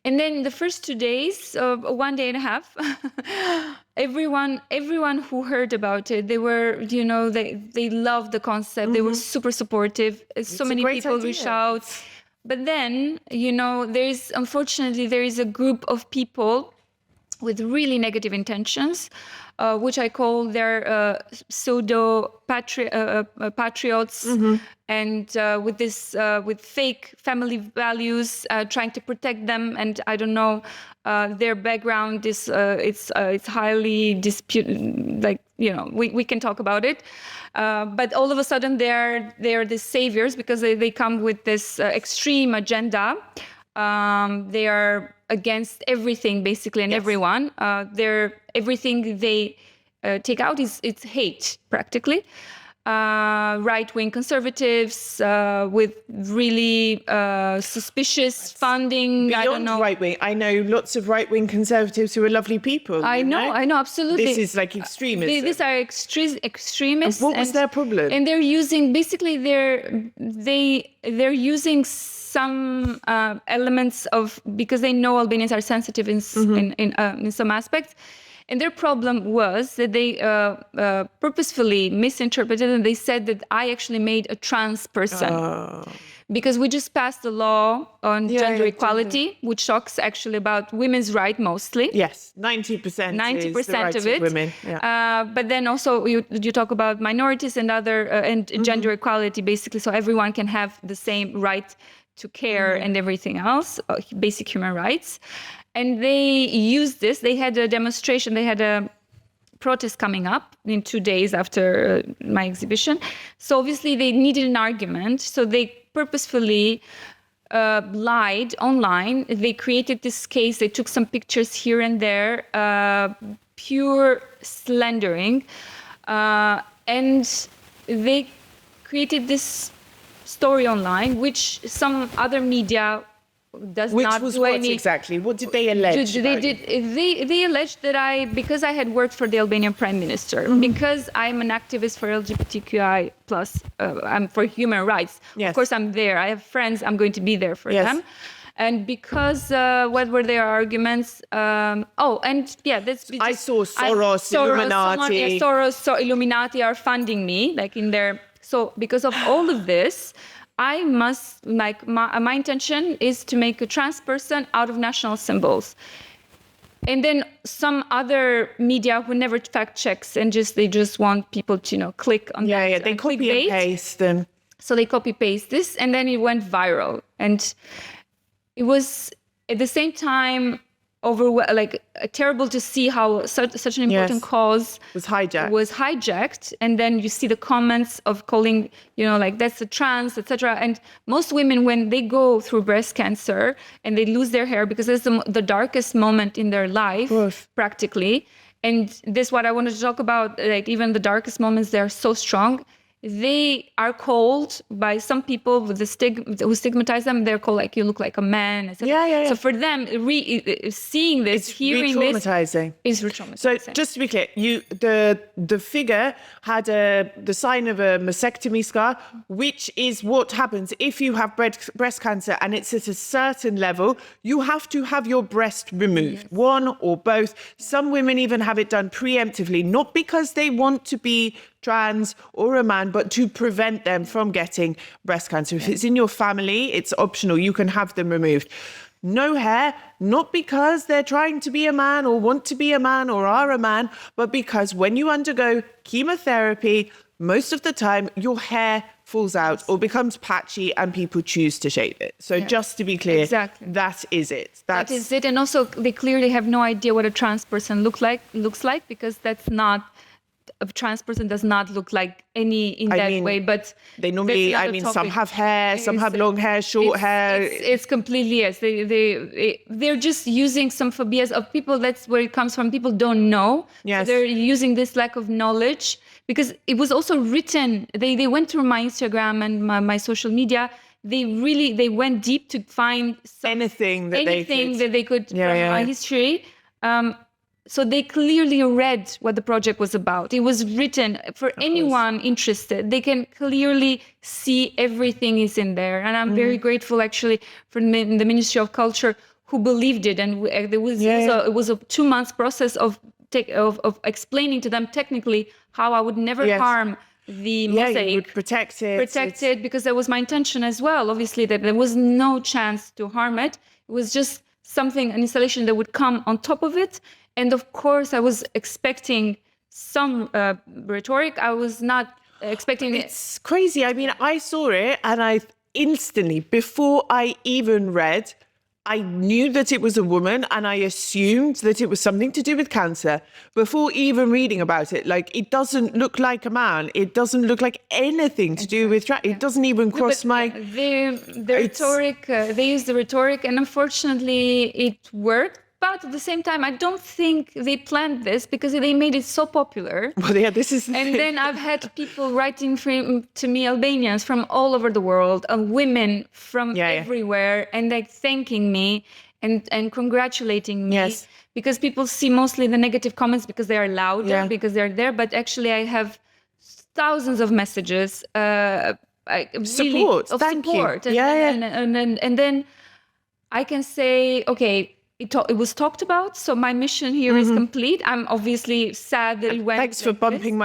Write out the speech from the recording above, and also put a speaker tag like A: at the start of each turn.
A: And then the first 2 days, 1 day and a half, everyone who heard about it, they were, they loved the concept. They were super supportive. So many people reach out. But then, unfortunately, there is a group of people with really negative intentions, which I call their pseudo-patriots, and with fake family values, trying to protect them. And I don't know, their background is it's highly disputed. Like, we can talk about it. But all of a sudden, they're the saviors because they come with this extreme agenda. They are against everything, basically, and everyone. Everything they take out it's hate, practically. Right-wing conservatives with really suspicious funding.
B: Beyond
A: I don't know.
B: Right-wing, I know lots of right-wing conservatives who are lovely people.
A: I know, absolutely.
B: This is like extremism.
A: These are extremists.
B: And what was their problem?
A: And they're using, basically, they're using some elements of, because they know Albanians are sensitive in some aspects. And their problem was that they purposefully misinterpreted, and they said that I actually made a trans person. Because we just passed a law on gender equality, which talks actually about women's rights mostly.
B: Yes, 90% is the rights
A: of it.
B: Of women. Yeah.
A: But then also you talk about minorities and other and gender equality, basically, so everyone can have the same right to care and everything else, basic human rights. And they used this. They had a demonstration. They had a protest coming up in 2 days after my exhibition. So obviously they needed an argument. So they purposefully lied online. They created this case. They took some pictures here and there, pure slandering. And they created this story online, which some other media does
B: Which
A: not
B: was
A: do
B: what
A: any.
B: exactly? What did they allege?
A: They alleged that because I had worked for the Albanian Prime Minister, because I'm an activist for LGBTQI plus, I'm for human rights.
B: Yes.
A: Of course, I'm there. I have friends. I'm going to be there for them. And because what were their arguments? I saw Soros, Illuminati. Illuminati are funding me, like in their. So because of all of this, I must, my intention is to make a trans person out of national symbols. And then some other media who never fact checks and they just want people to, click on that.
B: Yeah, they copy and paste.
A: So they copy paste this, and then it went viral. And it was at the same time terrible to see how such an important cause was hijacked. And then you see the comments of calling, that's a trans, etc. And most women, when they go through breast cancer and they lose their hair, because it's the darkest moment in their life, practically. And this is what I wanted to talk about, even the darkest moments, they are so strong. They are called by some people with who stigmatize them. They're called you look like a man. Etc. So for them, seeing this, hearing this, is re-traumatizing.
B: So just to be clear, the figure had the sign of a mastectomy scar, which is what happens if you have breast cancer, and it's at a certain level. You have to have your breast removed, one or both. Some women even have it done preemptively, not because they want to be trans or a man, but to prevent them from getting breast cancer. If it's in your family, it's optional. You can have them removed. No hair, not because they're trying to be a man or want to be a man or are a man, but because when you undergo chemotherapy, most of the time your hair falls out or becomes patchy and people choose to shave it. So just to be clear, that is it.
A: That is it. And also they clearly have no idea what a trans person looks like, because that's not, a trans person does not look like any in that way, but
B: they normally, some have hair, some have long hair, short hair.
A: It's completely, they're just using some phobias of people. That's where it comes from. People don't know.
B: Yes.
A: So they're using this lack of knowledge, because it was also written. They went through my Instagram and my social media. They went deep to find anything that they could from my history. So they clearly read what the project was about. It was written for anyone interested. They can clearly see everything is in there. And I'm very grateful, actually, for the Ministry of Culture, who believed it, and it was a 2 months process of explaining to them technically how I would never harm the mosaic.
B: You would protect it.
A: Because that was my intention as well. Obviously, that there was no chance to harm it. It was just an installation that would come on top of it. And of course, I was expecting some rhetoric. I was not expecting it.
B: It's crazy. I mean, I saw it and I instantly, before I even read, I knew that it was a woman and I assumed that it was something to do with cancer before even reading about it. Like, it doesn't look like a man. It doesn't look like anything to do with it doesn't even cross my...
A: The rhetoric, they used the rhetoric, and unfortunately it worked. But at the same time, I don't think they planned this because they made it so popular.
B: Well, yeah, this is...
A: And then I've had people writing to me, Albanians from all over the world, women from everywhere, and like thanking me and congratulating me.
B: Yes.
A: Because people see mostly the negative comments because they are louder, because they're there. But actually, I have thousands of messages.
B: Support. Thank you.
A: And then I can say, okay, it was talked about, so my mission here is complete. I'm obviously sad that it went.
B: Thanks for bumping my